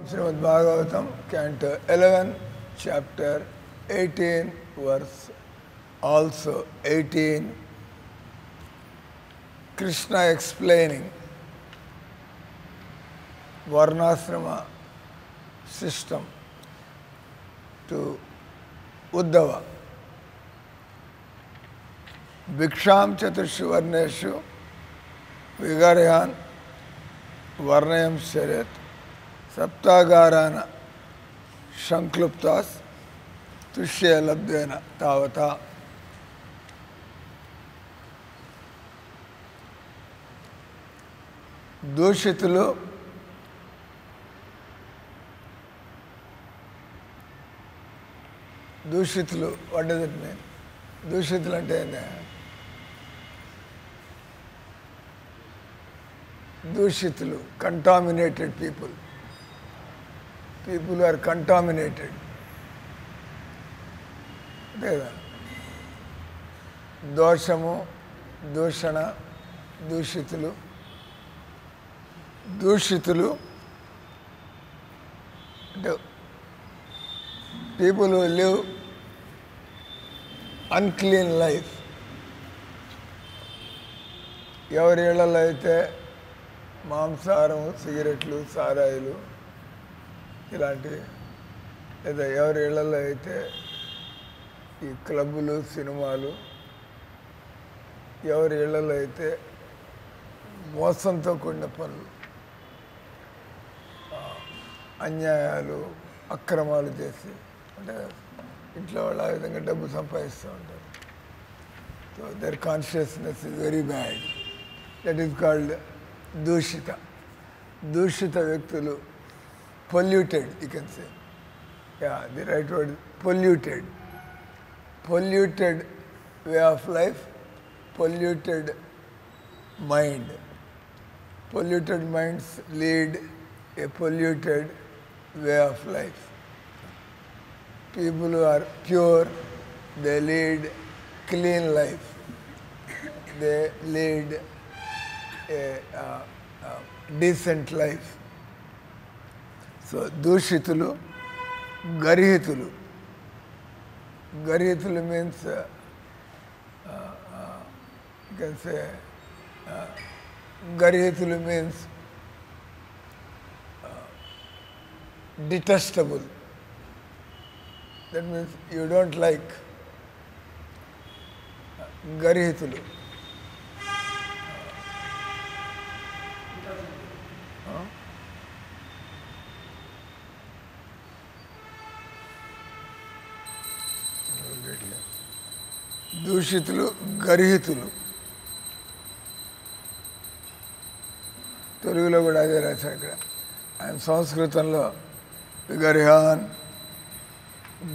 Srimad Bhagavatam, Canto 11, Chapter 18, verse also 18. Krishna explaining Varnasrama system to Uddhava. Bhiksham Chatushu Varneshu Vigaryan Varnayam Sharet Saptagarana Shankluptas Tushya Labdena Tavata. దూషితులు what does it mean? దూషితులు అంటే ఏంటి? దూషితులు contaminated people are contaminated అంతే కదా. దోషము, దూషణ, దూషితులు అంటే people who live unclean life. ఎవరి ఇళ్లలో అయితే మాంసాహారం, సిగరెట్లు, సారాయిలు ఇలాంటివి, లేదా ఎవరి ఇళ్లలో అయితే ఈ క్లబ్బులు, సినిమాలు, ఎవరి ఇళ్లలో అయితే మోసంతో కూడిన పనులు, అన్యాయాలు, అక్రమాలు చేసి, అంటే ఇంట్లో వాళ్ళు ఆ విధంగా డబ్బు సంపాదిస్తూ ఉంటారు. So their consciousness is very bad. That is called దూషిత. దూషిత వ్యక్తులు, polluted, you can say. The right word polluted. Polluted way of life, polluted mind. Polluted minds lead a polluted way of life. People who are pure, they lead clean life. They lead a decent life. So, dushitulu, garhitulu. Garhitulu means, you can say, garhitulu means detestable. That means you don't like garhitulu. దూషితులు, గర్హితులు. తెలుగులో కూడా అదే రాశారు ఇక్కడ. ఆయన సంస్కృతంలో విగర్హాన్,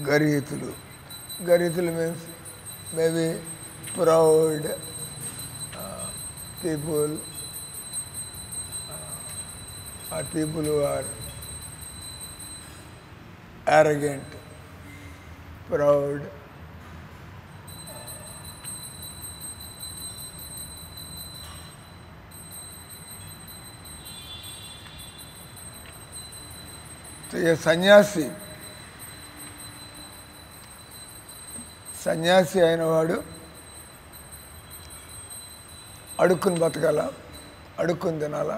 గర్హితులు. గర్హితులు means maybe proud people, or people who are arrogant, proud, ఏ సన్యాసి అయినవాడు అడుక్కుని బతకాల, అడుక్కుని తినాల.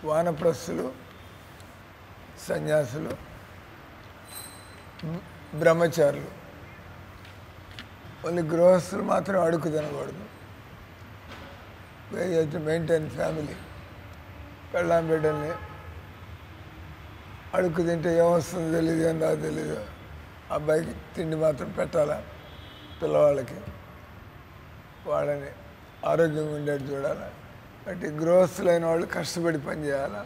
వానప్రస్థులు, సన్యాసులు, బ్రహ్మచారులు, ఓన్లీ గృహస్థులు మాత్రం అడుక్కు తినకూడదు. Maintain family. పెళ్ళాం బిడ్డల్ని అడుక్కు తింటే ఏమొస్తుందో తెలీదు, ఏం రాదో తెలీదు. అబ్బాయికి తిండి మాత్రం పెట్టాలా, పిల్లవాళ్ళకి వాళ్ళని ఆరోగ్యంగా ఉండేది చూడాలి. అంటే గృహస్థులైన వాళ్ళు కష్టపడి పనిచేయాలా,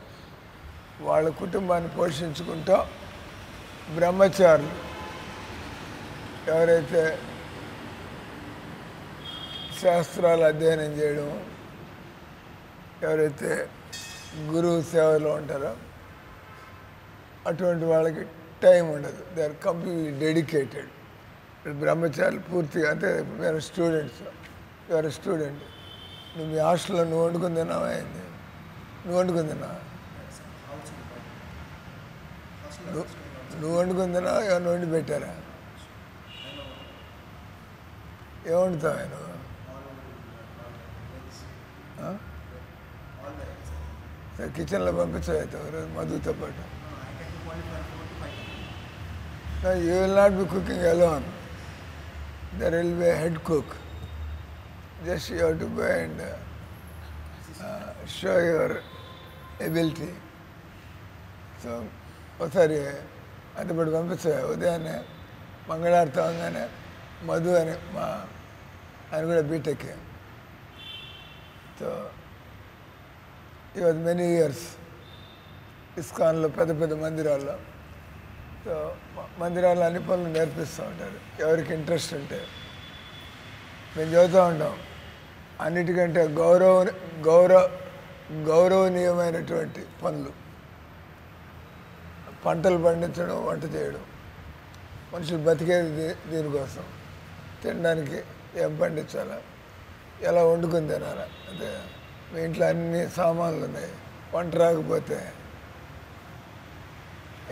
వాళ్ళ కుటుంబాన్ని పోషించుకుంటూ. బ్రహ్మచారులు ఎవరైతే శాస్త్రాలు అధ్యయనం చేయడం, ఎవరైతే గురువు సేవలో ఉంటారో అటువంటి వాళ్ళకి టైం ఉండదు. They are completely dedicated. బ్రహ్మచారులు పూర్తిగా, అంటే మీరు స్టూడెంట్స్, యువర్ స్టూడెంట్, నువ్వు మీ హాస్టల్లో నువ్వు వండుకుని తిన్నావా? అయింది, నువ్వు వండుకుని తిన్నావా? నువ్వు వండుకుందనా ఏమన్నా వండి పెట్టారా? ఏం వండుతావు ఆయన? కిచెన్లో పంపించవుతావు మధుతో పాటు. You will not be cooking alone. There will be head cook. Just you have to go and show your ability. So ఒకసారి అంతపాటు పంపించా. ఉదయాన్నే మంగళారతి అవగానే మధు అని ఆయన కూడా బీటెక్. సో ఈ వాజ్ మెనీ ఇయర్స్ ఇస్కాన్లో పెద్ద పెద్ద మందిరాల్లో. సో మందిరాల్లో అన్ని పనులు నేర్పిస్తూ ఉంటారు ఎవరికి ఇంట్రెస్ట్ ఉంటే. మేము చదువుతూ ఉంటాం. అన్నిటికంటే గౌరవనీయమైనటువంటి పనులు పంటలు పండించడం, వంట చేయడం. మనుషులు బతికేది దీనికోసం. తినడానికి ఏం పండించాలా, ఎలా వండుకొని తినాలా. అంటే మీ ఇంట్లో అన్ని సామాన్లు ఉన్నాయి, వంట రాకపోతే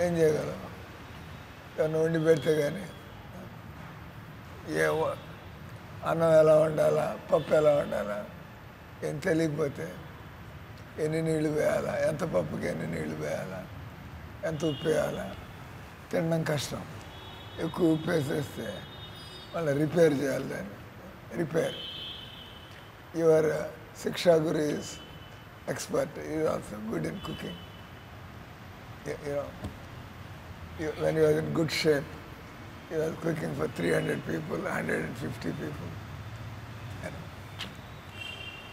ఏం చేయగలం? ఏమన్నా వండి పెడితే కానీ అన్నం ఎలా వండాలా, పప్పు ఎలా వండాలా ఏం తెలియకపోతే ఎన్ని నీళ్లు వేయాలా, ఎంత పప్పుకి ఎన్ని నీళ్లు వేయాలా, ఎంత ఉప్పు వేయాలా తినడం కష్టం. ఎక్కువ ఉప్పు వేసేస్తే మళ్ళీ రిపేర్ చేయాలి దాన్ని. Repair. Your Shiksha Guru is expert. He is also good in cooking. When he was in good shape, he was cooking for 300 people, 150 people.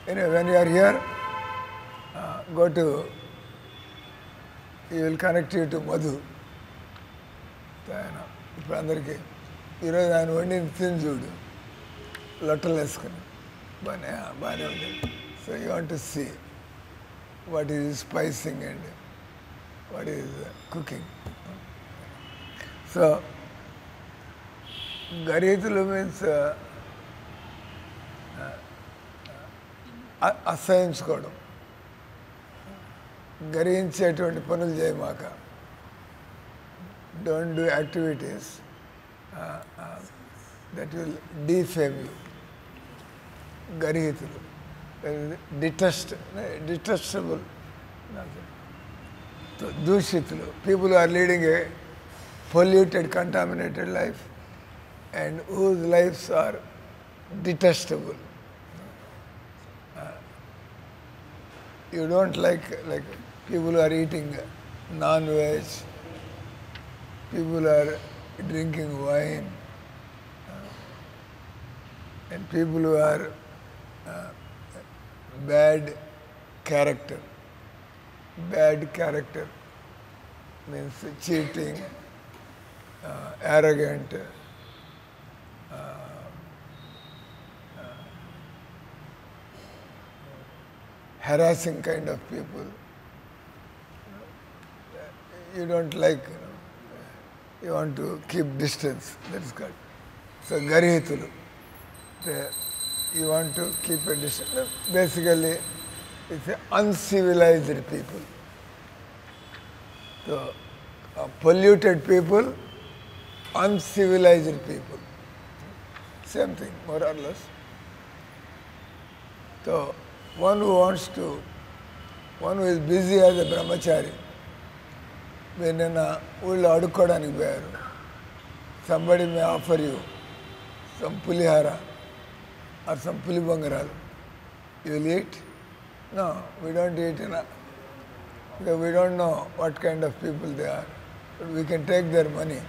Anyway, when you are here, go to, he will connect you to Madhu. ఇప్పుడు అందరికీ ఈరోజు ఆయన వండిన తిని చూడు, లొట్టలు వేసుకుని బాగానే ఉంది. So you want to see what is spicing and what is cooking. సో గరీతులు మీన్స్ అసహించుకోవడం, గరించేటువంటి పనులు చేయమాక. Don't do activities that will defame you. గరీతులు, డిటెస్టబుల్, దూషితులు. People are leading a polluted, contaminated life and whose lives are detestable. You don't like people who are eating non-veg, people who are drinking wine, and people who are bad character. Bad character means cheating, arrogant, harassing kind of people. You don't like, you want to keep distance. That's good. So, garihitulu. You want to keep a distance. Basically, it's uncivilized people. So, polluted people, uncivilized people. Same thing, more or less. So, one who is busy as a brahmachari, when ఊళ్ళో అడుక్కోవడానికి పోయారు, somebody may offer you some pulihara or some pulibangaralu. You will eat? No, we don't eat enough. Because we don't know what kind of people they are. But we can take their money.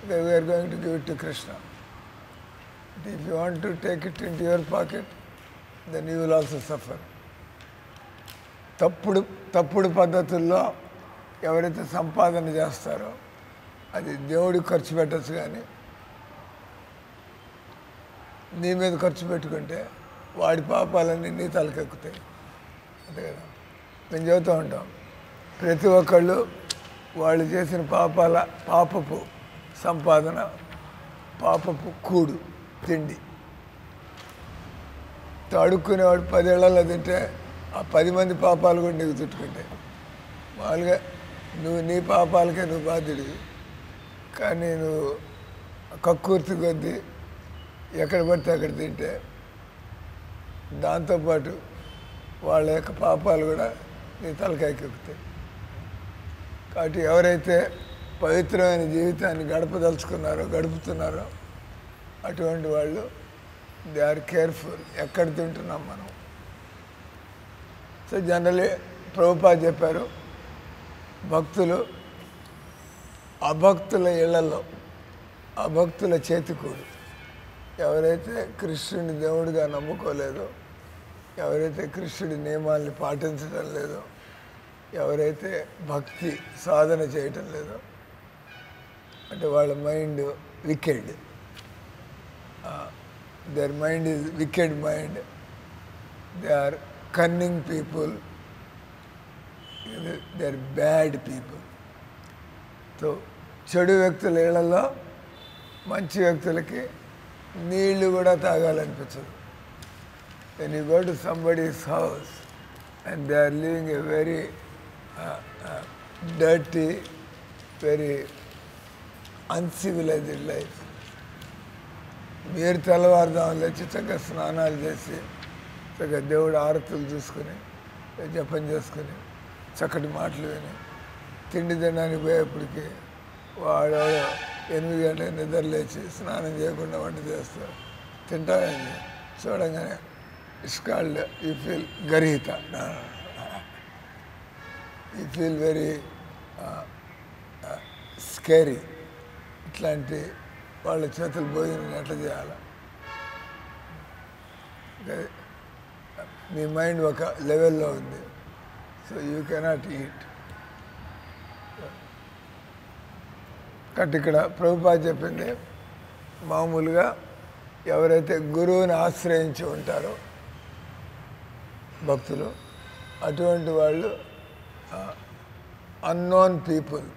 Because we are going to give it to Krishna. But if you want to take it into your pocket, then you will also suffer. తప్పుడు పద్ధతుల్లో ఎవరైతే సంపాదన చేస్తారో అది దేవుడికి ఖర్చు పెట్టచ్చు, కానీ నీ మీద ఖర్చు పెట్టుకుంటే వాడి పాపాలన్నీ నీ తలకెక్కుతాయి. అంతే కదా. మేము చెబుతూ ఉంటాం, ప్రతి ఒక్కళ్ళు వాళ్ళు చేసిన పాపపు సంపాదన, పాపపు కూడు తిండి. అడుక్కునేవాడు 10 ఏళ్లలో తింటే ఆ 10 మంది పాపాలు కూడా నీకు చుట్టుకుంటాయి. మామూలుగా నువ్వు నీ పాపాలకే నువ్వు బాధ్యుడివి. కానీ నువ్వు కక్కుర్తి కొద్దీ ఎక్కడ పడితే అక్కడ తింటే దాంతోపాటు వాళ్ళ యొక్క పాపాలు కూడా నీ తలకాయకి ఎక్కుతాయి. కాబట్టి ఎవరైతే పవిత్రమైన జీవితాన్ని గడుపుతున్నారో అటువంటి వాళ్ళు దే ఆర్ కేర్ఫుల్ ఎక్కడ తింటున్నాం మనం. సో జనరలీ ప్రభుపాద చెప్పారు, భక్తులు అభక్తుల ఇళ్లలో అభక్తుల చేతికూడు. ఎవరైతే కృష్ణుని దేవుడిగా నమ్ముకోలేదో, ఎవరైతే కృష్ణుడి నియమాల్ని పాటించడం లేదో, ఎవరైతే భక్తి సాధన చేయటం లేదో, అంటే వాళ్ళ mind wicked, their mind is wicked mind, they are cunning people, they are bad people. So చెడు వ్యక్తుల ఇళ్లలో మంచి వ్యక్తులకి నీళ్లు కూడా తాగాలనిపించదు. When you go to somebody's house and they are living a very dirty, very uncivilized life, మీరు తెల్లవారుదాం లేచి చక్కగా స్నానాలు చేసి చక్కగా దేవుడు ఆరతులు చూసుకుని జపం చేసుకుని చక్కటి మాటలు విని తిండి తినడానికి పోయేప్పటికి వాడు 8 గంటలకు నిద్ర లేచి స్నానం చేయకుండా వంట చేస్తారు. తింటాడండి చూడంగానే ఇట్స్ కాల్డ్ యూ ఫీల్ గర్హిత, యూ ఫీల్ వెరీ స్కేరీ. ఇట్లాంటి వాళ్ళ చేతులు భోజనం ఎట్లా చేయాలి? మీ మైండ్ ఒక లెవెల్లో ఉంది, సో యూ కెనాట్ ఈట్. కాబట్టి ఇక్కడ ప్రభుపాద చెప్పింది, మామూలుగా ఎవరైతే గురువుని ఆశ్రయించి ఉంటారో భక్తులు, అటువంటి వాళ్ళు అన్నోన్ పీపుల్,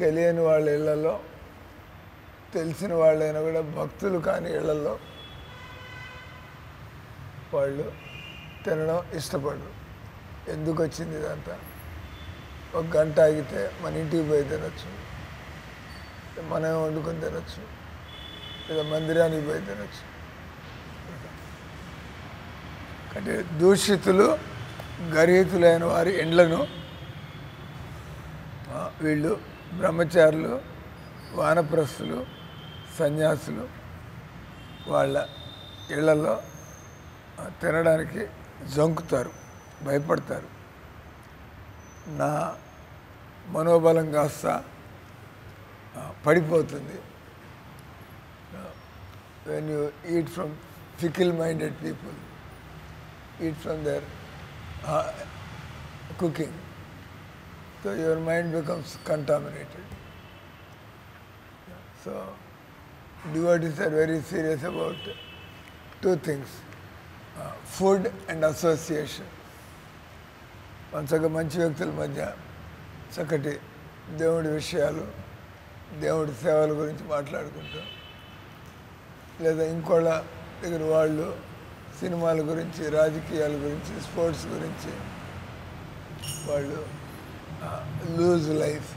తెలియని వాళ్ళ ఇళ్లలో, తెలిసిన వాళ్ళైనా కూడా భక్తులు కాని ఇళ్లలో వాళ్ళు తినడం ఇష్టపడరు. ఎందుకు వచ్చింది ఇదంతా? 1 గంట ఆగితే మన ఇంటికి పోయి తినచ్చు, మనమే వండుకొని తినచ్చు, లేదా మందిరానికి పోయి తినచ్చు. అంటే దూషితులు గర్హితులైన వారి ఇండ్లను వీళ్ళు బ్రహ్మచారులు, వానప్రస్థులు, సన్యాసులు వాళ్ళ ఇళ్లలో తినడానికి జంకుతారు, భయపడతారు. నా మనోబలం కాస్త పడిపోతుంది. when you eat from fickle-minded people, eat from their cooking, so your mind becomes contaminated. So devotees are very serious about 2 things, food and association. మంచి వ్యక్తుల మధ్య చక్కటి దేవుడి విషయాలు, దేవుడి సేవల గురించి మాట్లాడుకుంటాం, లేదా ఇంకోళ్ళ దగ్గర వాళ్ళు సినిమాల గురించి, రాజకీయాల గురించి, స్పోర్ట్స్ గురించి వాళ్ళు lose life.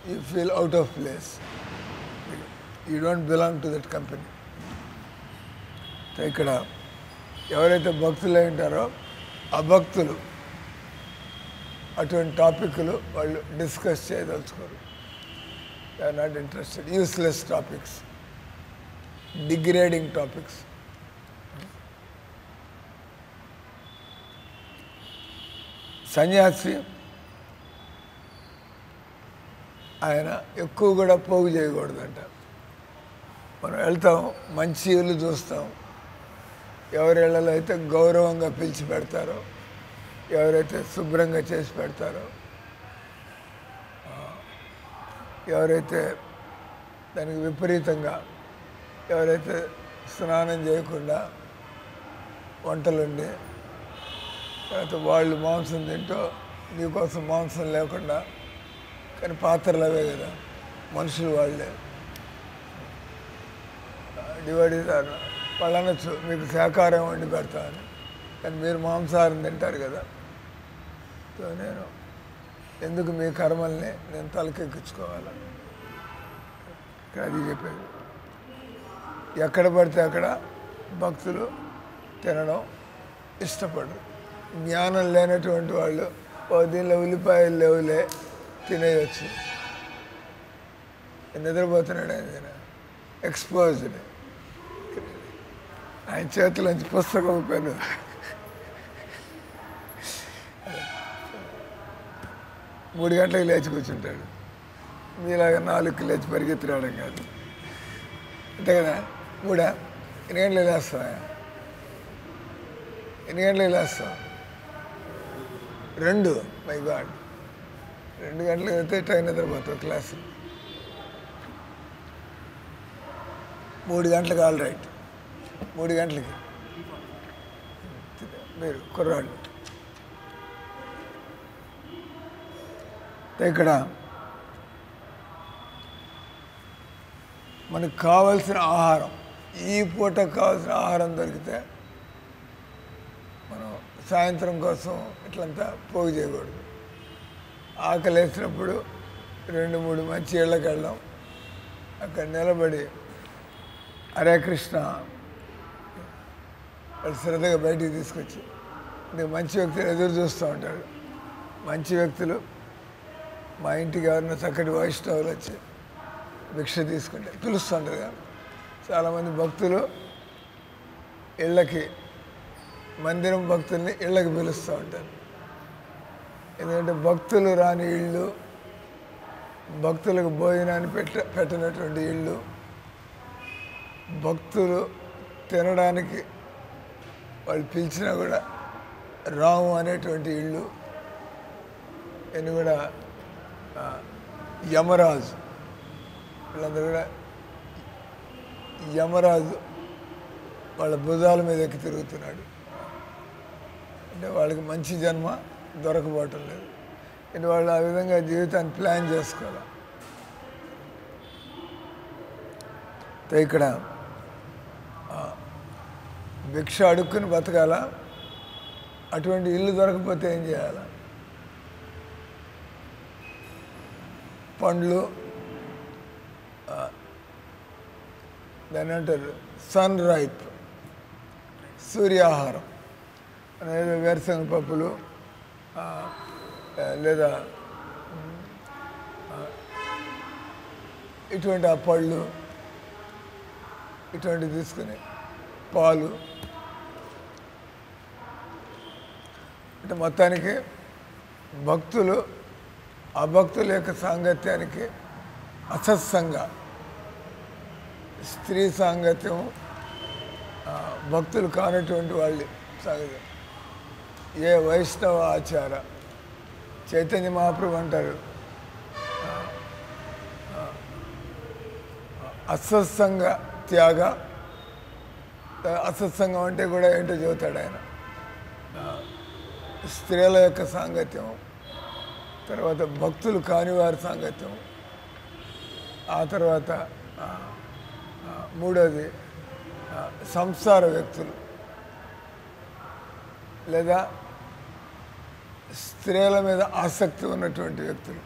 You feel out of place, you don't belong to that company. ఇక్కడ ఎవరైతే భక్తులు అయి ఉంటారో అభక్తులు అటువంటి టాపిక్లు వాళ్ళు డిస్కస్ చేయదలుచుకోరు. They are not interested. Useless topics, degrading topics. సన్యాసి ఆయన ఎక్కువ కూడా పోగు చేయకూడదంట. మనం వెళ్తాం, మంచి ఇల్లు చూస్తాం, ఎవరి ఇళ్ళలో అయితే గౌరవంగా పిలిచి పెడతారో, ఎవరైతే శుభ్రంగా చేసి పెడతారో, ఎవరైతే దానికి విపరీతంగా, ఎవరైతే స్నానం చేయకుండా వంటలుండి తర్వాత వాళ్ళు మాంసం తింటూ నీకోసం మాంసం లేకుండా, కానీ పాత్రలు అవే కదా, మనుషులు వాళ్ళే. డివైడెడ్ వాళ్ళు అనొచ్చు మీకు శాకాహారం వండి పెడతామని, కానీ మీరు మాంసాహారం తింటారు కదా. సో నేను ఎందుకు మీ కర్మల్ని నేను తలకెక్కించుకోవాలి? ఇక్కడ అది చెప్పేది. ఎక్కడ పడితే అక్కడ భక్తులు తినడం ఇష్టపడరు. జ్ఞానం లేనటువంటి వాళ్ళు దీనిలో ఉల్లిపాయలు లేవులే తినేయచ్చు. నిద్రపోతున్నాడు ఆయన, ఎక్స్పోజ్డ్. ఆయన చేతిలోంచి పుస్తకం పెను 3 గంటలకు లేచి కూర్చుంటాడు. మీలాగా 4కి లేచి పరిగెత్తి రావడం కాదు. అంతే కదా? 3 ఎన్ని గంటలకు లేస్తావా? ఎన్ని గంటలకు లేస్తావు? 2. మై గాడ్, 2 గంటలకు వెళ్తే ట్రైన్ నిద్రపోతావు క్లాసు. 3 గంటలకు ఆల్ రైట్. 3 గంటలకి మీరు కుర్రాళ్ళు. ఇక్కడ మనకు కావాల్సిన ఆహారం, ఈ పూటకు కావాల్సిన ఆహారం దొరికితే మనం సాయంత్రం కోసం ఇట్లంతా పోగు చేయకూడదు. ఆకలి వేసినప్పుడు 2-3 మంచి ఇళ్ళకి వెళ్దాం, అక్కడ నిలబడి హరే కృష్ణ వాళ్ళు శ్రద్ధగా బయటికి తీసుకొచ్చి, అంటే మంచి వ్యక్తులు ఎదురు చూస్తూ ఉంటారు. మంచి వ్యక్తులు మా ఇంటికి ఎవరైనా చక్కటి వైష్ణవులు వచ్చి భిక్ష తీసుకుంటే పిలుస్తుంటారు కదా. చాలామంది భక్తులు ఇళ్ళకి, మందిరం భక్తుల్ని ఇళ్ళకి పిలుస్తూ ఉంటారు. ఎందుకంటే భక్తులు రాని ఇళ్ళు, భక్తులకు భోజనాన్ని పెట్టినటువంటి ఇళ్ళు, భక్తులు తినడానికి వాళ్ళు పిలిచినా కూడా రాము అనేటువంటి ఇళ్ళు, ఇన్ని కూడా యమరాజు, వీళ్ళందరూ కూడా యమరాజు వాళ్ళ భుజాల మీద ఎక్కి తిరుగుతున్నాడు. అంటే వాళ్ళకి మంచి జన్మ దొరకపోవటం లేదు. అంటే వాళ్ళు ఆ విధంగా జీవితాన్ని ప్లాన్ చేసుకోవాలి. ఇక్కడ భిక్ష అడుక్కుని బతకాల, అటువంటి ఇల్లు దొరకపోతే ఏం చేయాలి? పండ్లు, దాన్ని అంటారు సన్ రైప్, సూర్యాహారం అనేది వేరుశనగ పప్పులు లేదా ఇటువంటి ఆ పళ్ళు ఇటువంటివి తీసుకుని, పాలు, అంటే మొత్తానికి భక్తులు అభక్తుల యొక్క సాంగత్యానికి అసత్సంగ, స్త్రీ సాంగత్యం, భక్తులు కానటువంటి వాళ్ళు సాంగత్యం, ఏ వైష్ణవ ఆచార, చైతన్య మహాప్రభు అంటారు అసత్సంగ త్యాగ. అసత్సంగం అంటే కూడా ఏంటో చెబుతాడు ఆయన. స్త్రీల యొక్క సాంగత్యం, తర్వాత భక్తులు కాని వారి సాంగత్యం, ఆ తర్వాత 3వది సంసార వ్యక్తులు లేదా స్త్రీల మీద ఆసక్తి ఉన్నటువంటి వ్యక్తులు,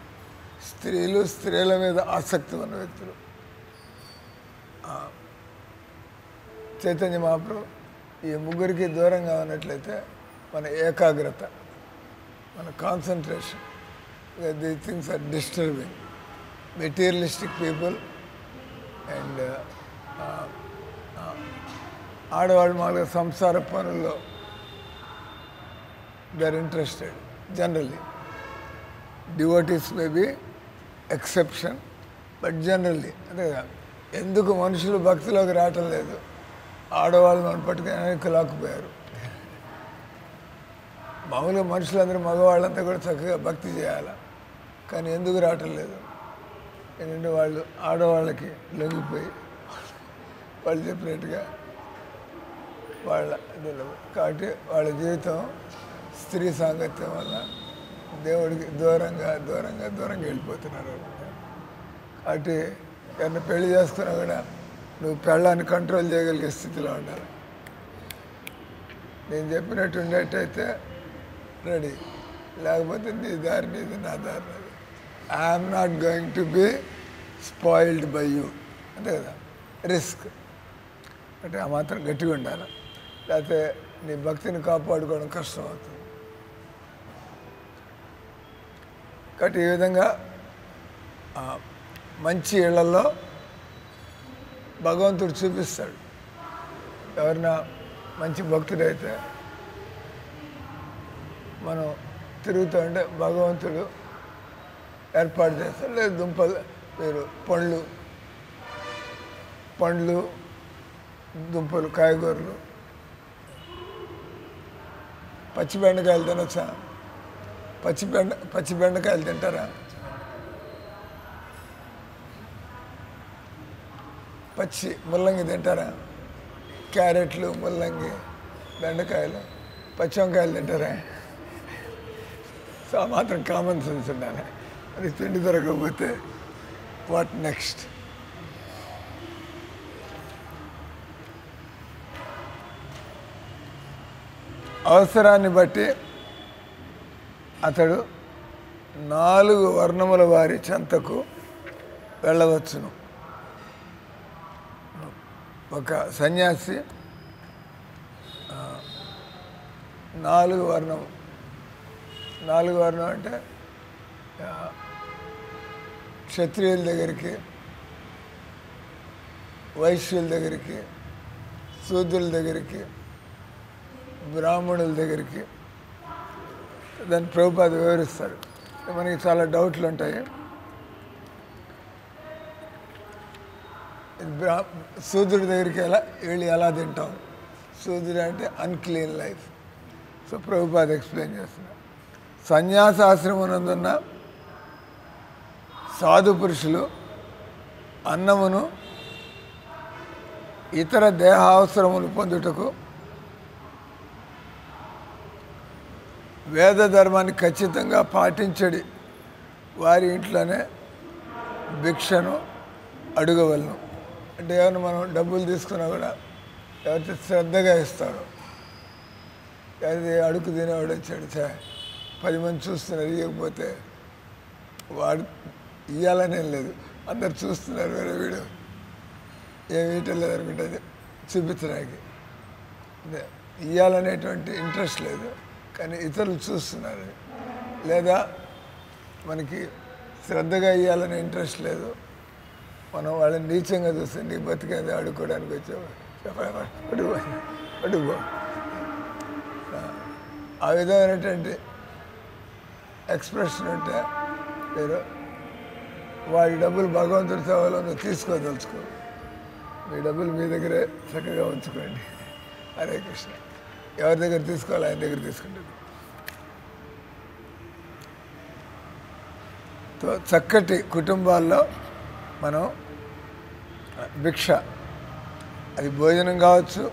స్త్రీల మీద ఆసక్తి ఉన్న వ్యక్తులు. చైతన్య మహాప్రభు ఈ ముగ్గురికి దూరంగా ఉన్నట్లయితే మన ఏకాగ్రత, మన concentration, the things are disturbing. Materialistic people and ఆడవాళ్ళు మామూలుగా సంసార పనుల్లో they are interested generally. Devotees may be exception, but generally అంతే కదా. ఎందుకు మనుషులు భక్తిలోకి రావటం లేదు? ఆడవాళ్ళు మనం పట్టుకుని లాక్కుపోయారు. మామూలుగా మనుషులందరూ, మగవాళ్ళంతా కూడా చక్కగా భక్తి చేయాలి, కానీ ఎందుకు రావటం లేదు? ఏంటంటే వాళ్ళు ఆడవాళ్ళకి లొంగిపోయి వాళ్ళు చెప్పినట్టుగా వాళ్ళ కాబట్టి వాళ్ళ జీవితం స్త్రీ సాంగత్యం వల్ల దేవుడికి దూరంగా వెళ్ళిపోతున్నారు. కాబట్టి ఎవరిని పెళ్లి చేసుకున్నా కూడా నువ్వు పెళ్ళాన్ని కంట్రోల్ చేయగలిగే స్థితిలో ఉండాలి. నేను చెప్పినట్టు ఉండేటైతే రెడీ, లేకపోతే నీ దారి నీది, నా దారి నాది. I'm not going to be spoiled by you, అంతే కదా. రిస్క్ అంటే ఆ మాత్రం గట్టిగా ఉండాలి, లేకపోతే నీ భక్తిని కాపాడుకోవడం కష్టం అవుతుంది. కాబట్టి ఈ విధంగా మంచి ఇళ్లలో భగవంతుడు చూపిస్తాడు. ఎవరైనా మంచి భక్తుడైతే మనం తిరుగుతూ ఉంటే భగవంతుడు ఏర్పాటు చేస్తాడు. లేదు దుంపలు, మీరు పండ్లు, దుంపలు, కాయగూరలు, పచ్చి బెండకాయలు తినొచ్చా? పచ్చి బెండకాయలు తింటారా? పచ్చి ముల్లంగి తింటారా? క్యారెట్లు, ముల్లంగి, బెండకాయలు, పచ్చి వంకాయలు తింటారా? సో ఆ మాత్రం కామన్ సెన్స్ ఉండాలి. అది తిండి దొరకకపోతే వాట్ నెక్స్ట్? అవసరాన్ని బట్టి అతడు 4 వర్ణముల వారి చెంతకు వెళ్ళవచ్చును. ఒక సన్యాసి 4 వర్ణం అంటే క్షత్రియుల దగ్గరికి, వైశ్యుల దగ్గరికి, శూద్రుల దగ్గరికి, బ్రాహ్మణుల దగ్గరికి, దాన్ని ప్రభుపాద వివరిస్తారు. మనకి చాలా డౌట్లు ఉంటాయి. శూద్రుడి దగ్గరికి వెళ్ళి ఎలా తింటాం? శూద్రుడు అంటే unclean life. So Prabhupada explain చేస్తున్నారు. సన్యాసాశ్రమనందున్న సాధు పురుషులు అన్నమును ఇతర దేహావసరములు పొందుటకు వేద ధర్మాన్ని ఖచ్చితంగా పాటించడి వారి ఇంట్లోనే భిక్షను అడగవలను. అంటే ఏమైనా మనం డబ్బులు తీసుకున్నా కూడా ఎవరైతే శ్రద్ధగా ఇస్తారో, అది అడుగు తినేవాడు వచ్చాడు 10 మంది చూస్తున్నారు, ఇవ్వకపోతే వాడు ఇవ్వాలనేం లేదు, అందరు చూస్తున్నారు, వేరే వీడు ఏమి ఇవ్వటం లేదు అనుకుంటుంది చూపించడానికి. అదే ఇవ్వాలనేటువంటి ఇంట్రెస్ట్ లేదు, కానీ ఇతరులు చూస్తున్నారు. లేదా మనకి శ్రద్ధగా ఇవ్వాలనే ఇంట్రెస్ట్ లేదు, మనం వాళ్ళని నీచంగా చూస్తే నీ బతికేది ఆడుకోవడానికి వచ్చావు అడుగు. ఆ విధమైనటువంటి ఎక్స్ప్రెషన్ ఉంటే మీరు వాడి డబ్బులు భగవంతుడి సేవలో నువ్వు తీసుకోదలుచుకో, మీ డబ్బులు మీ దగ్గరే చక్కగా ఉంచుకోండి. హరే కృష్ణ. ఎవరి దగ్గర తీసుకోవాలి ఆయన దగ్గర తీసుకుంటుంది. చక్కటి కుటుంబాల్లో మనం భిక్ష, అది భోజనం కావచ్చు,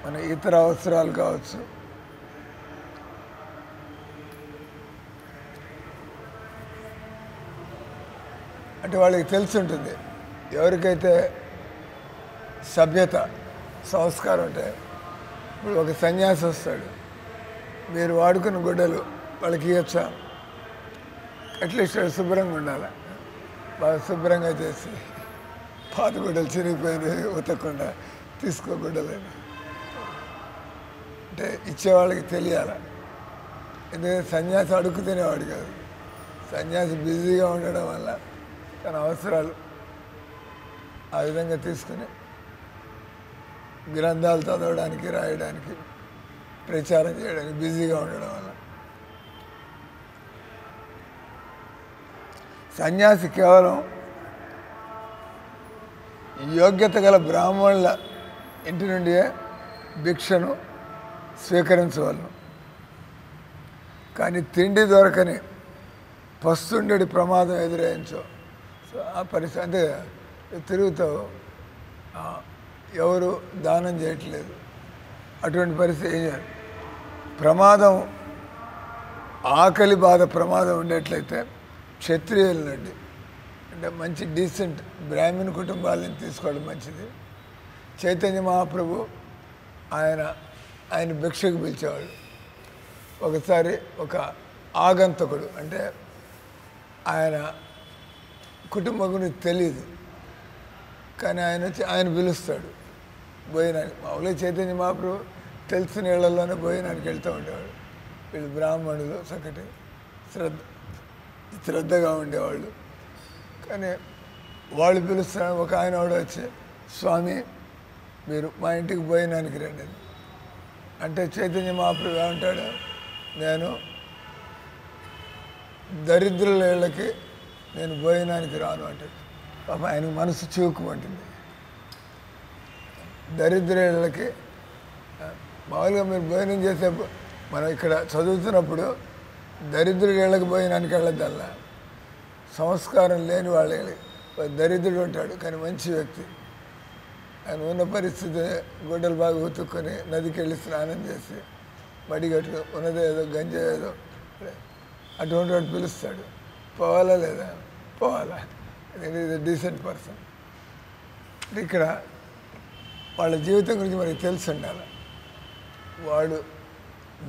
మన ఇతర అవసరాలు కావచ్చు, అంటే వాళ్ళకి తెలిసి ఉంటుంది. ఎవరికైతే సభ్యత, సంస్కారం ఉంటాయి. ఇప్పుడు ఒక సన్యాసి వస్తాడు, మీరు వాడుకున్న గుడ్డలు వాళ్ళకి ఇవ్వచ్చా? అట్లీస్ట్ శుభ్రంగా ఉండాలి, బాగా శుభ్రంగా చేసి, పాత గుడ్డలు చిరిగిపోయినవి ఉతకకుండా తీసుకో గుడ్డలని అంటే ఇచ్చేవాళ్ళకి తెలియాలి. ఎందుకంటే సన్యాసి అడుగు తినేవాడు కాదు, సన్యాసి బిజీగా ఉండడం వల్ల తన అవసరాలు ఆ విధంగా తీసుకుని గ్రంథాలు చదవడానికి, రాయడానికి, ప్రచారం చేయడానికి బిజీగా ఉండడం వల్ల సన్యాసి కేవలం యోగ్యత గల బ్రాహ్మణుల ఇంటి నుండియే భిక్షను స్వీకరించవలను. కానీ తిండి దొరకని పస్తుండేటి ప్రమాదం ఎదురైంచో, సో ఆ పరిస్థితి అంటే తిరుగుతావు, ఎవరు దానం చేయట్లేదు, అటువంటి పరిస్థితి ఏం చేయాలి? ప్రమాదం, ఆకలి బాధ ప్రమాదం ఉండేట్లయితే క్షత్రియుల నుండి, అంటే మంచి డీసెంట్ బ్రాహ్మణ కుటుంబాలను తీసుకోవడం మంచిది. చైతన్య మహాప్రభు ఆయన భిక్షకు పిలిచేవాడు. ఒకసారి ఒక ఆగంతకుడు, అంటే ఆయన కుటుంబం గురించి తెలియదు, కానీ ఆయన వచ్చి ఆయన పిలుస్తాడు భోజనానికి. మామూలుగా చైతన్య మహాప్రభు తెలిసిన ఇళ్లలోనే భోజనానికి వెళ్తూ ఉండేవాడు. వీళ్ళు బ్రాహ్మణులు చక్కటి శ్రద్ధగా ఉండేవాళ్ళు. కానీ వాళ్ళు పిలుస్తున్నారు. ఒక ఆయన వాడు వచ్చి, స్వామి మీరు మా ఇంటికి భోజనానికి రండి అంటే చైతన్య మహాప్రభు ఏమంటాడు, నేను దరిద్రుల ఇళ్ళకి నేను భోజనానికి రాను అంటాడు. పాప ఆయనకు మనసు చూకుమంటుంది. దరిద్ర ఇళ్ళకి మామూలుగా మీరు భోజనం చేసే, మనం ఇక్కడ చదువుతున్నప్పుడు దరిద్రుడి ఇళ్ళకి భోజనానికి వెళ్ళద్దల్లా, సంస్కారం లేని వాళ్ళ దరిద్రుడు ఉంటాడు కానీ మంచి వ్యక్తి, ఆయన ఉన్న పరిస్థితి గొడ్డలు బాగా ఉతుక్కొని నదికి వెళ్ళి స్నానం చేసి మడిగట్టు ఉన్నదో ఏదో గంజ ఏదో అటువంటి వాడు పిలుస్తాడు. పోవాలా లేదా? పోవాలా. Is decent person. ఇక్కడ వాళ్ళ జీవితం గురించి మనకి తెలిసి ఉండాలి. వాడు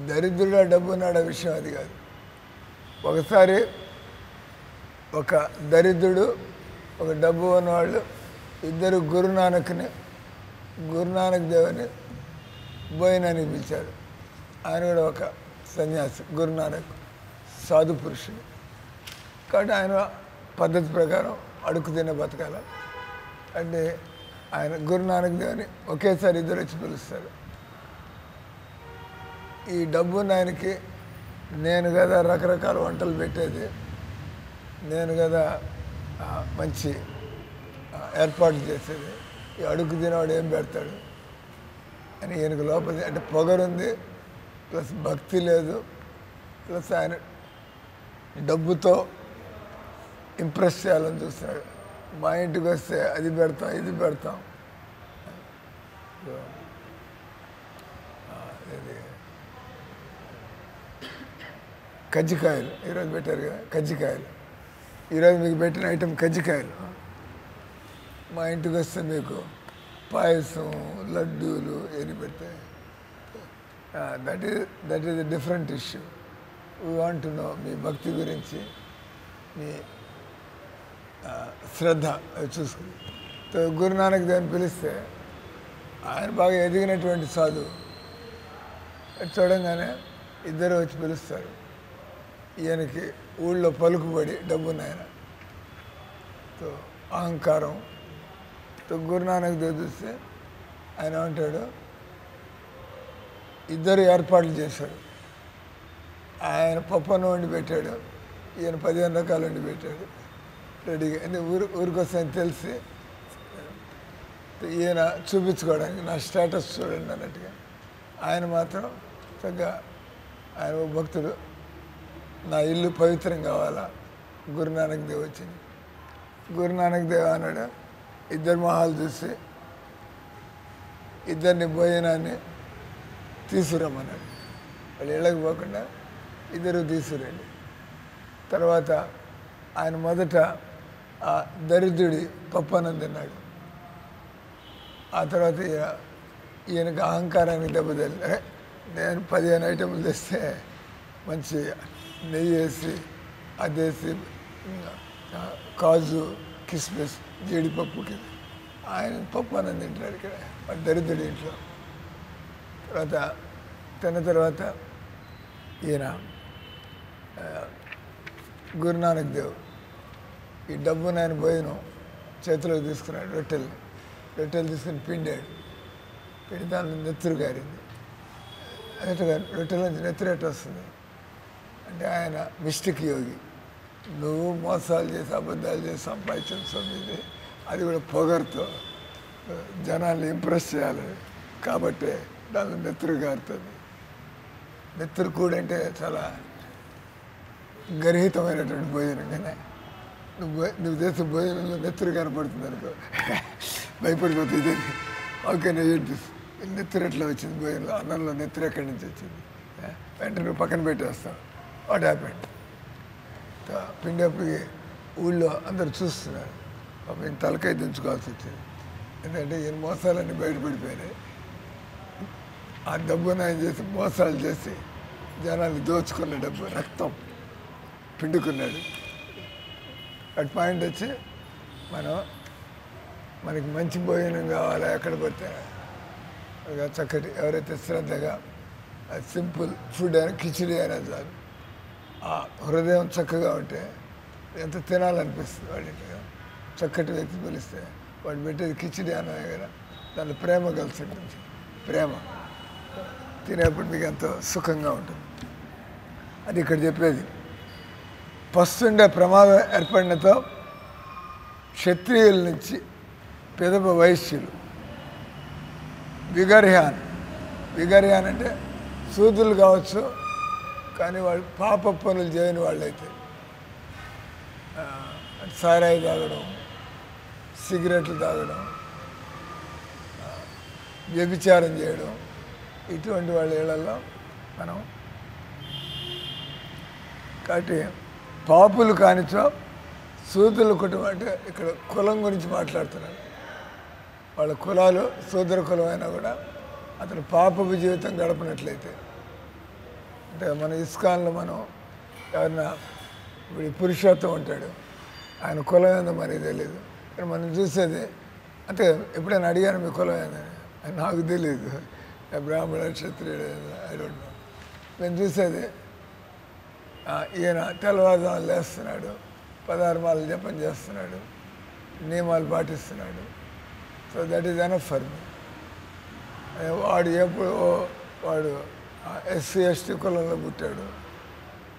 దరిద్రుడా డబ్బు ఉన్నాడా విషయం అది కాదు. ఒకసారి ఒక దరిద్రుడు ఒక డబ్బు ఉన్నవాళ్ళు ఇద్దరు గురునానక్ దేవుని భోజనానికి పిలిచారు. ఆయన కూడా ఒక సన్యాసి, గురునానక్ సాధు పురుషుడు కాబట్టి ఆయన పద్ధతి ప్రకారం అడుగు తినే బతకాల. అంటే ఆయన గురునానక్ దేవుని ఒకేసారి ఇద్దరు వచ్చి పిలుస్తారు. ఈ డబ్బున్న ఆయనకి నేను కదా రకరకాల వంటలు పెట్టేది, నేను కదా మంచి ఏర్పాట్లు చేసేది, ఈ అడుగు తినేవాడు ఏం పెడతాడు అని ఈయనకు లోపల అంటే పొగరుంది, ప్లస్ భక్తి లేదు, ప్లస్ ఆయన డబ్బుతో ఇంప్రెస్ చేయాలని చూస్తున్నాడు. మా ఇంటికి వస్తే అది పెడతాం ఇది పెడతాం. కజ్జికాయలు ఈరోజు పెట్టారు కదా, కజ్జికాయలు ఈరోజు మీకు పెట్టిన ఐటెం కజ్జికాయలు. మా ఇంటికి వస్తే మీకు పాయసం లడ్డూలు ఏది పెడతాయి. That is a different issue. We want to know మీ భక్తి గురించి, మీ శ్రద్ధ అవి చూసుకుని. గురునానక్ దేవ్ని పిలిస్తే ఆయన బాగా ఎదిగినటువంటి సాధువు. చూడంగానే ఇద్దరు వచ్చి పిలుస్తారు. ఈయనకి ఊళ్ళో పలుకుబడి డబ్బున్న ఆయన, అహంకారం. గురునానక్ దేవ్ చూస్తే ఆయన అంటాడు, ఇద్దరు ఏర్పాట్లు చేశాడు. ఆయన పప్పను వండి పెట్టాడు, ఈయన 15 రకాలు వండి పెట్టాడు రెడీగా. ఊరికొస్తాయని తెలిసి ఈయన చూపించుకోవడానికి నా స్టేటస్ చూడండి అన్నట్టుగా. ఆయన మాత్రం చక్కగా ఆయన భక్తుడు, నా ఇల్లు పవిత్రం కావాలా. గురునానక్ దేవ్ వచ్చింది. గురునానక్ దేవ్ అన్నాడు, ఇద్దరు మొహాలు చూసి ఇద్దరిని భోజనాన్ని తీసుకురమ్మన్నాడు. వాళ్ళు ఇళ్ళకి పోకుండా ఇద్దరు తీసుకురండి. తర్వాత ఆయన మొదట ఆ దరిద్రుడి పప్పన్నం తిన్నాడు. ఆ తర్వాత ఈయనకు అహంకారానికి దెబ్బతల్లి, నేను 15 ఐటెంలు తెస్తే మంచి నెయ్యి వేసి అదేసి కాజు కిస్మిస్ జీడిపప్పుకి ఆయన పప్పు అన్నం తింటాడు ఇక్కడ దరిద్రుడి ఇంట్లో. తర్వాత తిన్న తర్వాత ఈయన గురునానక్ దేవ్ ఈ డబ్బును ఆయన భోజనం చేతిలోకి తీసుకున్నాడు. రొట్టెలు తీసుకుని పిండాడు. పిండి దానిలో నెత్తురు గారింది. రొట్టెల నుంచి నెత్తురు ఎట్టు వస్తుంది అంటే ఆయన మిస్టిక్ యోగి. నువ్వు మోసాలు చేసి అబద్ధాలు చేసి సంపాదించిన సొమ్మిది, అది కూడా పొగరుతో జనాన్ని ఇంప్రెస్ చేయాలి కాబట్టి దానిలో నెత్తురు గారుతుంది. నెత్తురు కూడా అంటే చాలా గర్హితమైనటువంటి భోజనం. కానీ నువ్వు చేసే భోజనంలో నెత్తురు కనపడుతుంది అనుకో, భయపడిపోతుంది. ఓకే ఏంటి నెత్తురు ఎట్లా వచ్చింది భోజనంలో, అన్నంలో నెత్తురు ఎక్కడి నుంచి వచ్చింది, వెంటనే నువ్వు పక్కన పెట్టేస్తావు. What happened? పిండేపటికి ఊళ్ళో అందరు చూస్తున్నారు. పాపం ఈయన తలకాయ దించుకోవాల్సి వచ్చింది. ఎందుకంటే ఈయన మోసాలన్నీ బయటపడిపోయినాయి. ఆ డబ్బును ఆయన చేసి మోసాలు చేసి జనాన్ని దోచుకున్న డబ్బు, రక్తం పిండుకున్నాడు. అటు పాయింట్ వచ్చి మనకి మంచి భోజనం కావాలా, ఎక్కడ పోతే చక్కటి ఎవరైతే శ్రద్ధగా సింపుల్ ఫుడ్ అయినా కిచిడి అయినా చాలు, ఆ హృదయం చక్కగా ఉంటే ఎంత తినాలనిపిస్తుంది వాడికి. చక్కటి వ్యక్తి పిలిస్తే వాడు పెట్టేది కిచిడి అన్నది కదా, దాంట్లో ప్రేమ కలిసి ఉంటుంది. ప్రేమ తినేప్పుడు మీకు ఎంతో సుఖంగా ఉంటుంది. అది ఇక్కడ చెప్పేది. పస్తుండే ప్రమాదం ఏర్పడినతో క్షత్రియుల నుంచి పెదప వైశ్యులు విగర్యాన్ అంటే సూదులు కావచ్చు, కానీ వాళ్ళు పాప పనులు చేయని వాళ్ళైతే సారాయి తాగడం, సిగరెట్లు తాగడం, వ్యభిచారం చేయడం, ఇటువంటి వాళ్ళ ఇళ్లలో మనం కాబట్టి పాపులు కానిచో శూద్రుల కుటుంబం అంటే ఇక్కడ కులం గురించి మాట్లాడుతున్నాడు. వాళ్ళ కులాలు శూద్ర కులం అయినా కూడా అతను పాపపు జీవితం గడపనట్లయితే, అంటే మన ఇస్కాన్లో మనం ఎవరన్నా ఇప్పుడు పురుషోత్తం ఉంటాడు, ఆయన కులం ఏందో మనకి తెలియదు, కానీ మనం చూసేది అంటే ఎప్పుడైనా అడిగాను మీ కులం ఏందని, నాకు తెలియదు, బ్రాహ్మణ క్షత్రియుడు ఐ డోంట్ నో. మేము చూసేది ఈయన తెల్లవారుజామున లేస్తున్నాడు, 16 మాలలు జపం చేస్తున్నాడు, నియమాలు పాటిస్తున్నాడు. So that is enough for me. వాడు ఎప్పుడు వాడు ఎస్సీ ఎస్టీ కులంలో పుట్టాడు,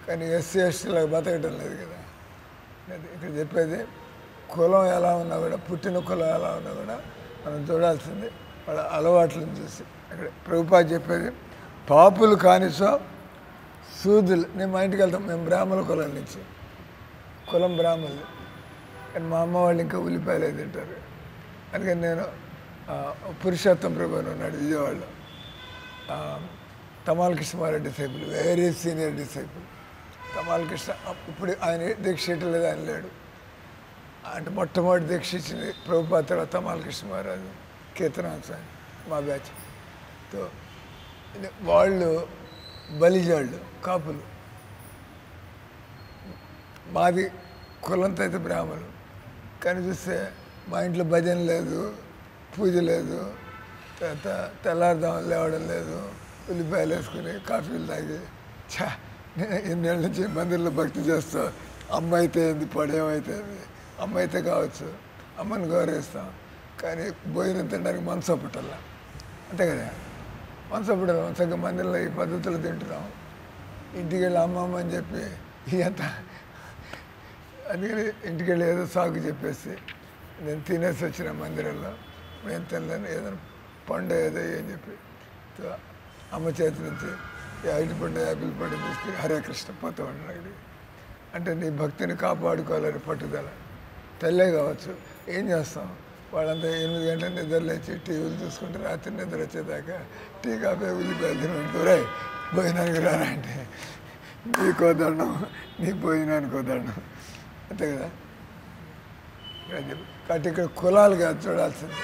కానీ ఎస్సీ ఎస్టీలో బతకటం లేదు కదా. ఇక్కడ చెప్పేది కులం ఎలా ఉన్నా కూడా, పుట్టిన కులం ఎలా ఉన్నా కూడా మనం చూడాల్సింది వాళ్ళ అలవాట్లను చూసి. ఇక్కడ ప్రభుపాద చెప్పేది పాపులు కానిసో శూద్రులు. నేను మా ఇంటికి వెళ్తాం, మేము బ్రాహ్మణ కులం నుంచి, కులం బ్రాహ్మణులు, కానీ మా అమ్మ వాళ్ళు ఇంకా ఉల్లిపాయలు తింటారు. అందుకని నేను పురుషోత్తం ప్రభు అని ఉన్నాడు విజయవాడలో, తమాల్ కృష్ణమారెడ్డి disciple, very senior disciple. Tamal Krishna ఇప్పుడు ఆయన దీక్ష ఇట్టలేదు, ఆయన లేడు. అంటే మొట్టమొదటి దీక్ష ఇచ్చింది ప్రభుపాద తర్వాత తమాల్ కృష్ణమారాజు, కీర్తనాంశ మా బ్యాచ్. తో వాళ్ళు బలిజాళ్ళు, కాపులు. మాది కులంతో అయితే బ్రాహ్మణులు, కానీ చూస్తే మా ఇంట్లో భజన లేదు, పూజ లేదు, తెల్లారుదాం లేవడం లేదు, ఉల్లిపాయలు వేసుకుని కాఫీలు తాగి నేను ఎన్నేళ్ళ నుంచి మందిరంలో భక్తి చేస్తా. అమ్మ అయితే ఏంది, పడేమైతే అమ్మ అయితే కావచ్చు, అమ్మని గౌరవిస్తాం, కానీ భోజనం తినడానికి మనసు పుట్టాల, అంతే కదా. మనసు పుట్టాలి, మనసంగా మందిరంలో ఈ పద్ధతులు తింటున్నాం. ఇంటికి వెళ్ళి అమ్మమ్మ అని చెప్పి ఇదంతా, అందుకని ఇంటికి వెళ్ళి ఏదో సాగు చెప్పేసి నేను తినేసి వచ్చిన మందిరంలో, నేను తినలేను, ఏదైనా పండు ఏదో అని చెప్పి అమ్మ చేతి నుంచి ఐదు పండు యాపిల్ పండు తీసుకుని హరే కృష్ణ పోతూ ఉన్నాడు. అంటే నీ భక్తిని కాపాడుకోవాలని పట్టుదల. తెల్లే కావచ్చు, ఏం చేస్తాం, వాళ్ళంతా 8 గంటల నిద్ర లేచి టీవీలు చూసుకుంటే రాత్రి నిద్ర వచ్చేదాకా టీ కాపీ ఉల్లిపాయలు తినట్టు రే భోజనానికి రారా అంటే నీకో దండం, నీ భోజనానికో దండం, అంతే కదా. కాబట్టి ఇక్కడ కులాలు కాదు చూడాల్సింది,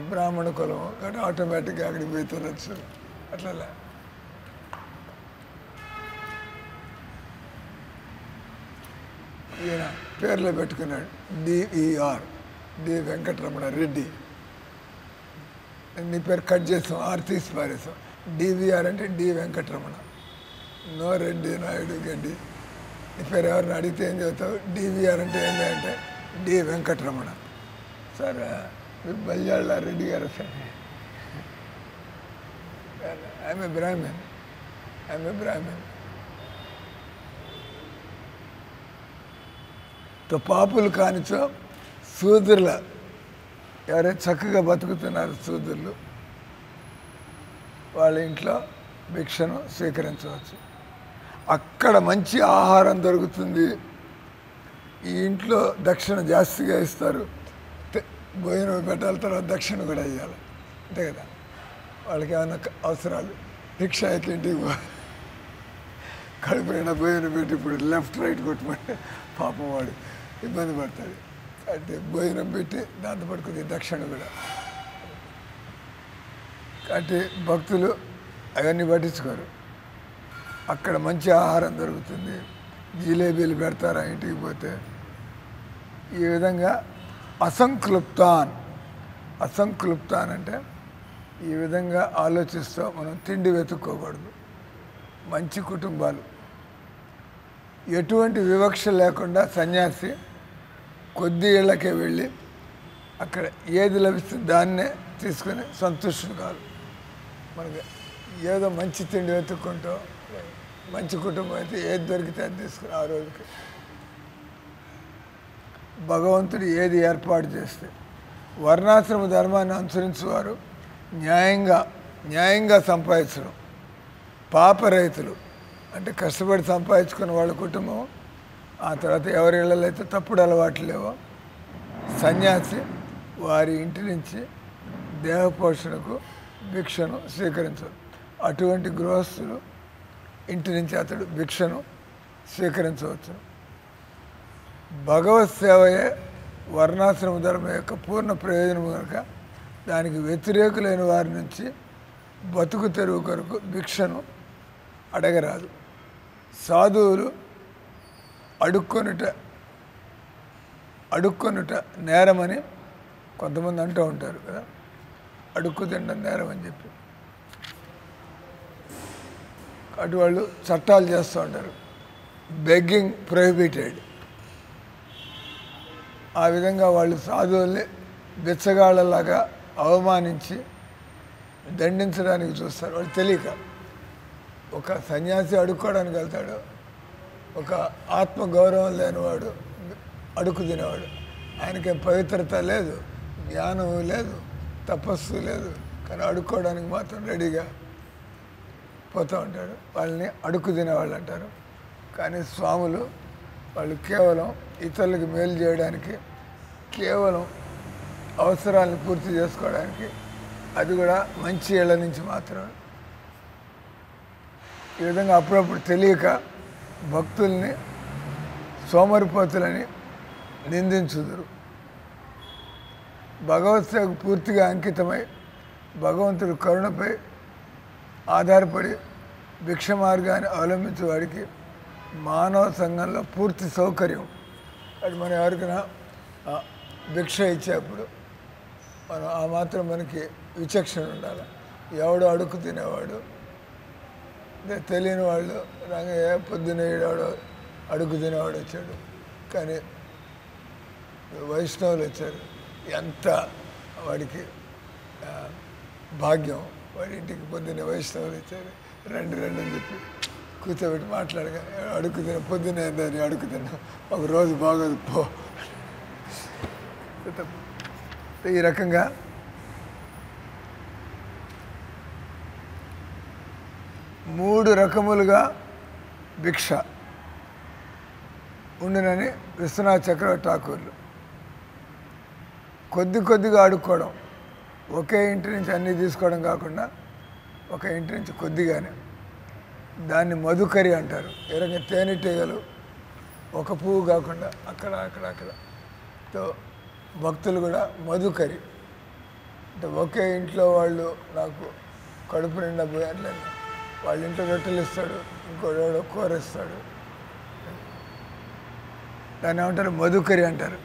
బ్రాహ్మణ కులం కాబట్టి ఆటోమేటిక్గా అక్కడికి పోయి తినచ్చు, అట్లా. ఈయన పేర్లో పెట్టుకున్నాడు డిఈఆర్, డి వెంకటరమణ రెడ్డి. నీ పేరు కట్ చేస్తాం, ఆర్ తీసి పారేస్తాం. డివిఆర్ అంటే డి వెంకటరమణ, నో రెడ్డి నాయుడు గడ్డి. నీ పేరు ఎవరిని అడిగితే ఏం చెబుతావు, డివిఆర్ అంటే ఏంటి అంటే డి వెంకటరమణ. సార్ మీరు బల్యాళ్ళ రెడ్డి గారు sir, I'm a Brahmin, I'm a Brahmin. తో పాపులు కానిచో శూద్రుల, ఎవరైతే చక్కగా బతుకుతున్నారు శూద్రులు, వాళ్ళ ఇంట్లో భిక్షను స్వీకరించవచ్చు. అక్కడ మంచి ఆహారం దొరుకుతుంది, ఈ ఇంట్లో దక్షిణ జాస్తిగా ఇస్తారు, భోజనం పెట్టాలి, తర్వాత దక్షిణ కూడా ఇవ్వాలి, అంతే కదా. వాళ్ళకి ఏమైనా అవసరాలు, భిక్షాకి ఇంటికి కడుపునైనా భోజనం పెట్టి ఇప్పుడు లెఫ్ట్ రైట్ కొట్టమంటే పాపం వాడు ఇబ్బంది పడతాడు. అంటే భోజనం పెట్టి దాంతో పడుకుంది దక్షిణ కూడా. కాబట్టి భక్తులు అవన్నీ పట్టించుకోరు, అక్కడ మంచి ఆహారం దొరుకుతుంది, జిలేబీలు పెడతారా ఇంటికి పోతే. ఈ విధంగా అసంక్లుప్తాన్ అంటే ఈ విధంగా ఆలోచిస్తూ మనం తిండి వెతుక్కోకూడదు. మంచి కుటుంబాలు, ఎటువంటి వివక్ష లేకుండా సన్యాసి కొద్ది ఇళ్ళకే వెళ్ళి అక్కడ ఏది లభిస్తుంది దాన్నే తీసుకొని సంతుష్టులు కాదు. మనకి ఏదో మంచి తిండి వెతుక్కుంటూ మంచి కుటుంబం అయితే ఏది దొరికితే అది తీసుకుని ఆ రోజుకి భగవంతుడు ఏది ఏర్పాటు చేస్తే. వర్ణాశ్రమ ధర్మాన్ని అనుసరించేవారు న్యాయంగా సంపాదించడం. పాప రైతులు అంటే కష్టపడి సంపాదించుకున్న వాళ్ళ కుటుంబం, ఆ తర్వాత ఎవరి ఇళ్ళలో అయితే తప్పుడు అలవాట్లు లేవో సన్యాసి వారి ఇంటి నుంచి దేహపోషణకు భిక్షను స్వీకరించరు. అటువంటి గృహస్థులు ఇంటి నుంచి అతడు భిక్షను స్వీకరించవచ్చు. భగవత్ సేవయే వర్ణాశ్రమ ధర్మం యొక్క పూర్ణ ప్రయోజనం కనుక దానికి వ్యతిరేకులైన వారి నుంచి బతుకు తెరువు కొరకు భిక్షను అడగరాదు. సాధువులు అడుక్కొనుట నేరమని కొంతమంది అంటూ ఉంటారు కదా, అడుక్కు తినడం నేరం అని చెప్పి. అటు వాళ్ళు చట్టాలు చేస్తూ ఉంటారు, బెగ్గింగ్ ప్రొహిబిటెడ్. ఆ విధంగా వాళ్ళు సాధువుల్ని బిచ్చగాళ్ళలాగా అవమానించి దండించడానికి చూస్తారు. వాళ్ళు తెలియక. ఒక సన్యాసి అడుక్కోవడానికి వెళ్తాడు, ఒక ఆత్మగౌరవం లేనివాడు అడుక్కు తినేవాడు. ఆయనకేం పవిత్రత లేదు, జ్ఞానం లేదు, తపస్సు లేదు, కానీ అడుక్కోవడానికి మాత్రం రెడీగా పోతూ ఉంటాడు. వాళ్ళని అడుక్కు తినేవాళ్ళు అంటారు. కానీ స్వాములు వాళ్ళు కేవలం ఇతరులకు మేలు చేయడానికి, కేవలం అవసరాలను పూర్తి చేసుకోవడానికి, అది కూడా మంచి ఏళ్ళ నుంచి మాత్రమే. ఈ విధంగా అప్పుడప్పుడు తెలియక భక్తుల్ని సోమరిపోతులని నిందించుదురు. భగవత్ సేవకు పూర్తిగా అంకితమై భగవంతుడి కరుణపై ఆధారపడి భిక్ష మార్గాన్ని అవలంబించే వాడికి మానవ సంఘంలో పూర్తి సౌకర్యం. అది మనం ఎవరికైనా భిక్ష ఇచ్చేప్పుడు మనం ఆ మాత్రం మనకి విచక్షణ ఉండాలి. ఎవడు అడుక్కు తినేవాడు, తెలియని వాళ్ళు రంగయ్య పొద్దున్న ఏడాడు అడుగు తినేవాడు వచ్చాడు, కానీ వైష్ణవులు వచ్చారు, ఎంత వాడికి భాగ్యం. వాడి ఇంటికి పొద్దున్నే వైష్ణవులు వచ్చారు, రండి రండి అని చెప్పి కూర్చోబెట్టి మాట్లాడగా అడుగు తిన పొద్దున్నే ఏందని అడుగు తిన్నా, ఒక రోజు బాగోదు పో. ఈ రకంగా మూడు రకములుగా భిక్ష ఉండునని విశ్వనాథ్ చక్రవర్తి ఠాకూర్లు. కొద్దిగా అడుక్కోవడం, ఒకే ఇంటి నుంచి అన్నీ తీసుకోవడం కాకుండా ఒక ఇంటి నుంచి కొద్దిగానే, దాన్ని మధుకరి అంటారు. ఏ రకంగా తేనెటీగలు ఒక పువ్వు కాకుండా అక్కడతో భక్తులు కూడా మధుకరి అంటే ఒకే ఇంట్లో వాళ్ళు నాకు కడుపు నిండా పోయాట్లేదు, వాళ్ళ ఇంట్లో రొట్టెలు ఇస్తాడు, ఇంకోడో కూర ఇస్తాడు, దాన్ని ఏమంటారు మధుకరి అంటారు.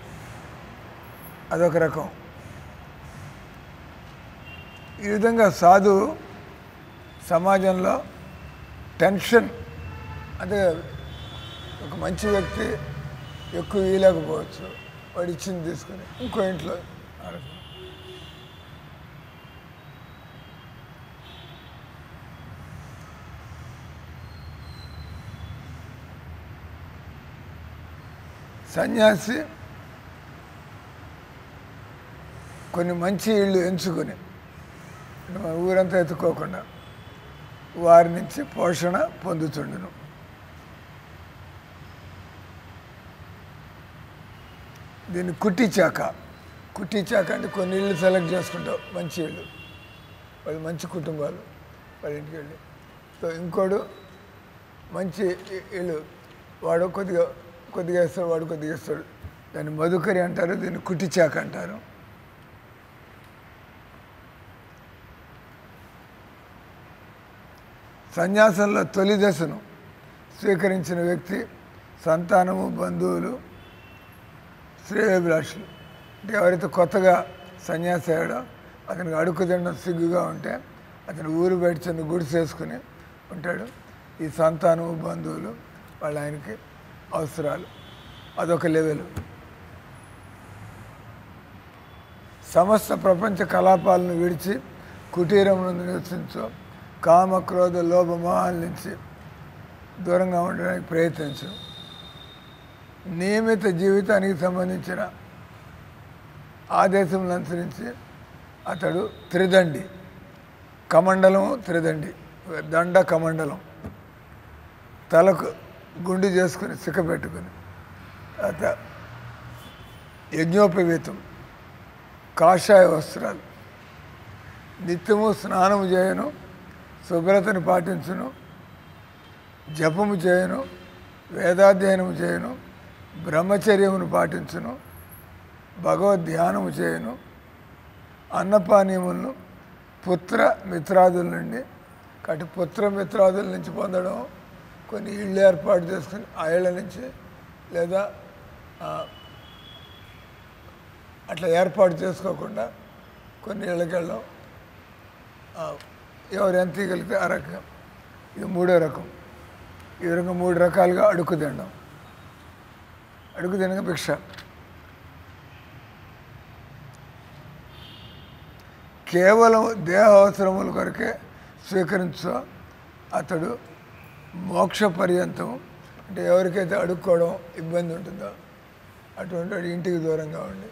అదొక రకం. ఈ విధంగా సాధువు సమాజంలో టెన్షన్, అంటే ఒక మంచి వ్యక్తి ఎక్కువ ఇవ్వలేకపోవచ్చు, వాడు ఇచ్చింది తీసుకుని ఇంకో ఇంట్లో సన్యాసి కొన్ని మంచి ఇళ్ళు ఎంచుకొని మన ఊరంతా ఎత్తుకోకుండా వారి నుంచి పోషణ పొందుతుండును. దీన్ని కుట్టిచాక అంటే కొన్ని ఇళ్ళు సెలెక్ట్ చేసుకుంటావు, మంచి ఇళ్ళు, వాళ్ళు మంచి కుటుంబాలు, వాళ్ళ ఇంటికి వెళ్ళి. సో ఇంకోడు మంచి ఇళ్ళు, వాడు కొద్దిగా ఇస్తాడు, వాడు కొద్దిగా ఇస్తాడు, దాన్ని మధుకరి అంటారు, దీన్ని కుట్టిచాక అంటారు. సన్యాసంలో తొలి దశను స్వీకరించిన వ్యక్తి సంతానము, బంధువులు, శ్రేయోభిలాషులు. అంటే ఎవరైతే కొత్తగా సన్యాసి అయ్యాడో అతనికి అడుక్కు తినడం సిగ్గుగా ఉంటే అతను ఊరు బయట చిన్న గుడిసేసుకుని ఉంటాడు. ఈ సంతానము, బంధువులు వాళ్ళ ఆయనకి అవసరాలు. అదొక లెవెల్. సమస్త ప్రపంచ కలాపాలను విడిచి కుటీరం నుండి నివసించు. కామ, క్రోధ, లోభ, మోహాల నుంచి దూరంగా ఉండడానికి ప్రయత్నించు. నియమిత జీవితానికి సంబంధించిన ఆదేశములను అనుసరించి అతడు త్రిదండి, కమండలం, త్రిదండి, దండ కమండలం, తలకు గుండు చేసుకుని సిక్క పెట్టుకుని యజ్ఞోపవీతం, కాషాయ వస్త్రాలు, నిత్యము స్నానము చేయను, శుభ్రతను పాటించును, జపము చేయను, వేదాధ్యయనము చేయను, బ్రహ్మచర్యమును పాటించును, భగవద్ధ్యానము చేయను, అన్నపానీయములను పుత్ర మిత్రాదుల నుండి, కాబట్టి పుత్ర మిత్రాదుల నుంచి పొందడం, కొన్ని ఇళ్ళు ఏర్పాటు చేసుకుని ఆ ఇళ్ళ నుంచి లేదా అట్లా ఏర్పాటు చేసుకోకుండా కొన్ని ఇళ్ళకి వెళ్ళడం, ఎవరు ఎంత ఇగలిగితే ఆ రకం. ఇది మూడో రకం. ఈ విధంగా 3 రకాలుగా అడుగు తినడం. అడుగు తినగా భిక్ష. కేవలం దేహ అవసరముల కొరకే స్వీకరించు అతడు మోక్ష పర్యంతం. అంటే ఎవరికైతే అడుక్కోవడం ఇబ్బంది ఉంటుందో అటువంటి వాడు ఇంటికి దూరంగా ఉండి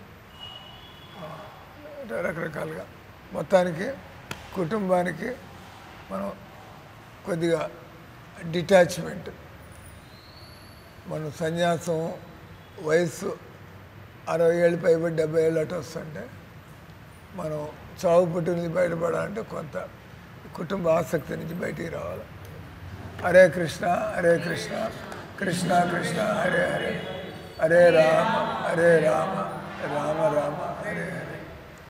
అంటే రకరకాలుగా మొత్తానికి కుటుంబానికి మనం కొద్దిగా డిటాచ్మెంట్. మనం సన్యాసం వయస్సు 60 ఏళ్ళు పైబడి 70 ఏళ్ళు అటు వస్తుంటే మనం చావు పుట్టు నుంచి బయటపడాలంటే కొంత కుటుంబ ఆసక్తి నుంచి బయటికి రావాలి. హరే కృష్ణ హరే కృష్ణ కృష్ణ కృష్ణ హరే హరే, హరే రామ హరే రామ రామ రామ హరే హరే.